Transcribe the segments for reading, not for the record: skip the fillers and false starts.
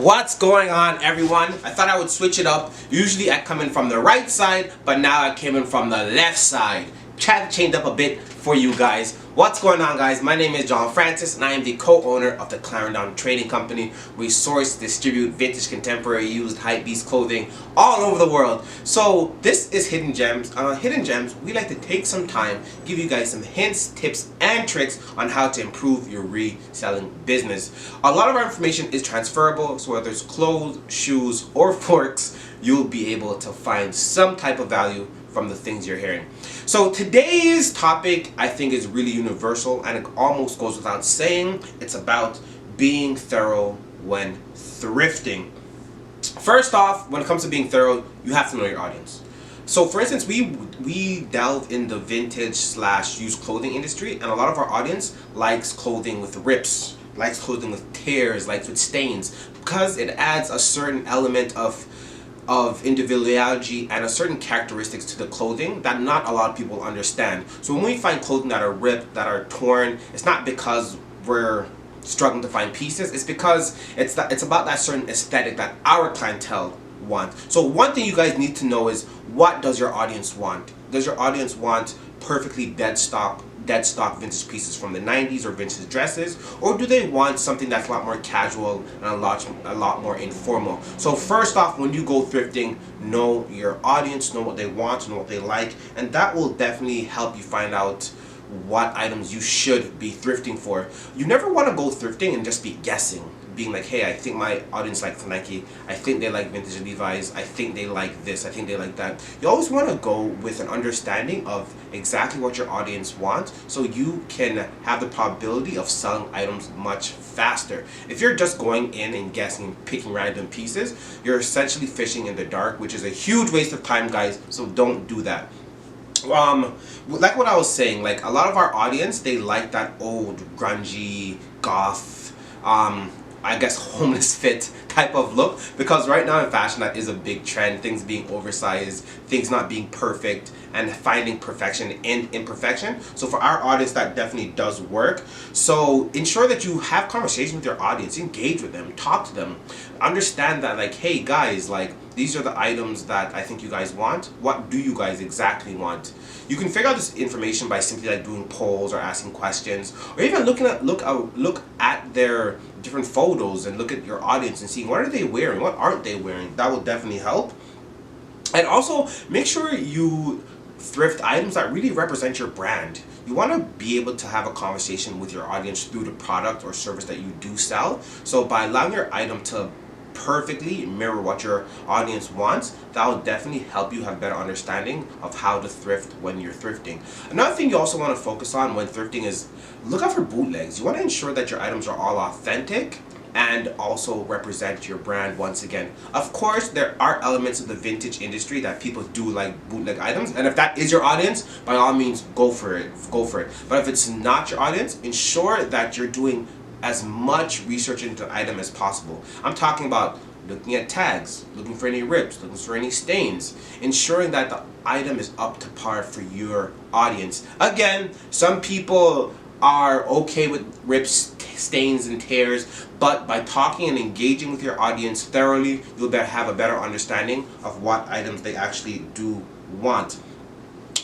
What's going on, everyone? I thought I would switch it up. Usually I come in from the right side, but now I came in from the left side. Try to change up a bit for you guys. What's going on, guys? My name is John Francis and I am the co-owner of the Clarendon Trading Company. We source, distribute vintage, contemporary, used, hypebeast clothing all over the world. So this is Hidden Gems. Hidden Gems, we like to take some time, give you guys some hints, tips, and tricks on how to improve your reselling business. A lot of our information is transferable, so whether it's clothes, shoes, or forks, you'll be able to find some type of value from the things you're hearing. So today's topic, I think, is really universal and it almost goes without saying. It's about being thorough when thrifting. First off, when it comes to being thorough, you have to know your audience. So for instance, we delve in the vintage / used clothing industry, and a lot of our audience likes clothing with rips, likes clothing with tears, likes with stains, because it adds a certain element of individuality and a certain characteristics to the clothing that not a lot of people understand. So when we find clothing that are ripped, that are torn, it's not because we're struggling to find pieces. It's because it's about that certain aesthetic that our clientele want. So one thing you guys need to know is, what does your audience want? Does your audience want perfectly dead stock vintage pieces from the 90s or vintage dresses, or do they want something that's a lot more casual and a lot more informal? So first off, when you go thrifting, know your audience, know what they want, know what they like, and that will definitely help you find out what items you should be thrifting for. You never want to go thrifting and just be guessing, being like, hey, I think my audience likes Nike, I think they like vintage Levi's, I think they like this, I think they like that. You always want to go with an understanding of exactly what your audience wants, so you can have the probability of selling items much faster. If you're just going in and guessing and picking random pieces, you're essentially fishing in the dark, which is a huge waste of time, guys, so don't do that. Like what I was saying, like a lot of our audience, they like that old grungy goth, I guess homeless fit type of look, because right now in fashion that is a big trend, things being oversized, things not being perfect, and finding perfection in imperfection. So for our audience, that definitely does work. So ensure that you have conversation with your audience, engage with them, talk to them, understand that, like, hey guys, like, these are the items that I think you guys want. What do you guys exactly want? You can figure out this information by simply like doing polls or asking questions, or even look at their different photos and look at your audience and seeing what are they wearing, what aren't they wearing. That will definitely help. And also make sure you thrift items that really represent your brand. You want to be able to have a conversation with your audience through the product or service that you do sell. So by allowing your item to perfectly mirror what your audience wants, that will definitely help you have a better understanding of how to thrift when you're thrifting. Another thing you also want to focus on when thrifting is look out for bootlegs. You want to ensure that your items are all authentic and also represent your brand once again. Of course, there are elements of the vintage industry that people do like bootleg items, and if that is your audience, by all means, go for it. But if it's not your audience, ensure that you're doing as much research into the item as possible. I'm talking about looking at tags, looking for any rips, looking for any stains, ensuring that the item is up to par for your audience. Again, some people are okay with rips, stains, and tears, but by talking and engaging with your audience thoroughly, you'll have a better understanding of what items they actually do want.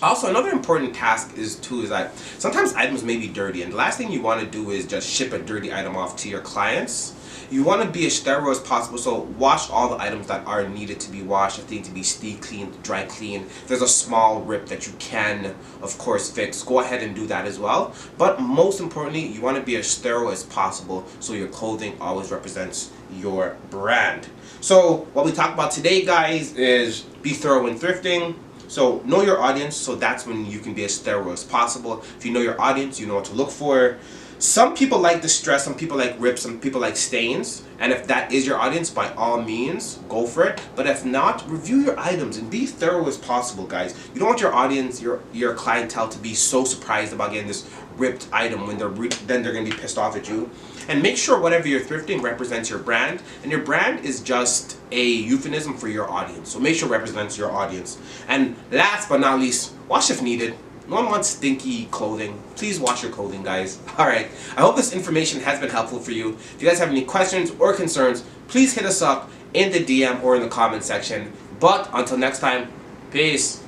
Also, another important task is that sometimes items may be dirty, and the last thing you want to do is just ship a dirty item off to your clients. You want to be as thorough as possible, so wash all the items that are needed to be washed. If they need to be steam cleaned, dry cleaned, if there's a small rip that you can, of course, fix, go ahead and do that as well. But most importantly, you want to be as thorough as possible so your clothing always represents your brand. So what we talked about today, guys, is be thorough when thrifting. So know your audience, so that's when you can be as thorough as possible. If you know your audience, you know what to look for. Some people like distress, some people like rips, some people like stains, and if that is your audience, by all means, go for it. But if not, review your items and be thorough as possible, guys. You don't want your audience, your clientele, to be so surprised about getting this ripped item when then they're going to be pissed off at you. And make sure whatever you're thrifting represents your brand, and your brand is just a euphemism for your audience. So make sure it represents your audience. And last but not least, wash if needed. No one wants stinky clothing. Please wash your clothing, guys. Alright, I hope this information has been helpful for you. If you guys have any questions or concerns, please hit us up in the DM or in the comment section. But until next time, peace.